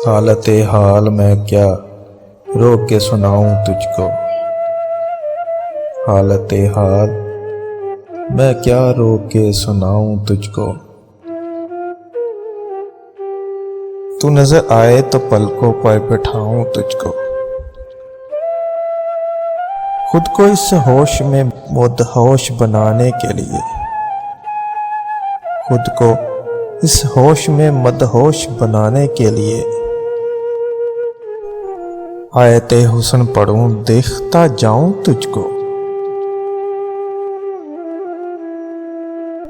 हालत हाल मैं क्या रो के सुनाऊं तुझको। हालत हाल मैं क्या रो के सुनाऊं तुझको। तू नजर आए तो पलकों पर बिठाऊं तुझको। खुद को इस होश में मदहोश बनाने के लिए, खुद को इस होश में मदहोश बनाने के लिए आयते हुस्न पढ़ूं देखता जाऊं तुझको।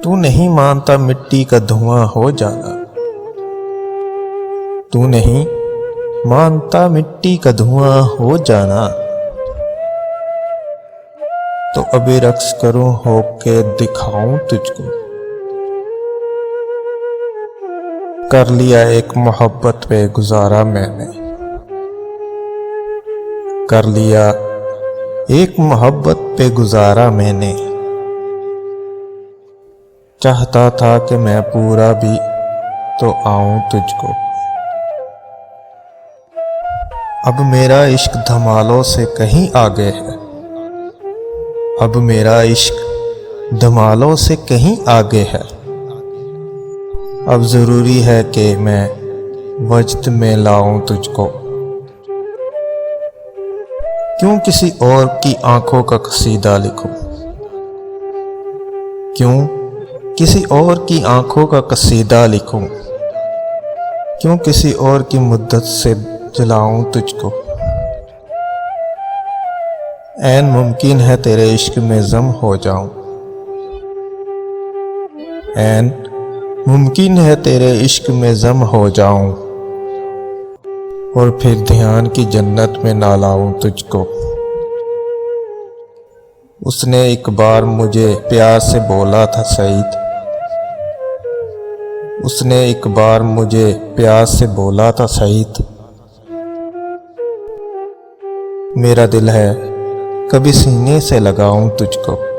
तू नहीं मानता मिट्टी का धुआं हो जाना। तू नहीं मानता मिट्टी का धुआं हो जाना। तो अभी रक्स करूं होके दिखाऊं तुझको। कर लिया एक मोहब्बत पे गुजारा मैंने। कर लिया एक मोहब्बत पे गुजारा मैंने। चाहता था कि मैं पूरा भी तो आऊं तुझको। अब मेरा इश्क धमालों से कहीं आगे है। अब मेरा इश्क धमालों से कहीं आगे है। अब जरूरी है कि मैं वजद में लाऊं तुझको। क्यों किसी और की आंखों का कसीदा लिखूं। क्यों किसी और की आंखों का कसीदा लिखूं। क्यों किसी और की मुद्दत से जलाऊं तुझको। ऐन मुमकिन है तेरे इश्क में ज़म हो जाऊं। ऐन मुमकिन है तेरे इश्क में ज़म हो जाऊं। और फिर ध्यान की जन्नत में ना लाऊं तुझको। उसने एक बार मुझे प्यार से बोला था सईद। उसने एक बार मुझे प्यार से बोला था सईद। मेरा दिल है कभी सीने से लगाऊं तुझको।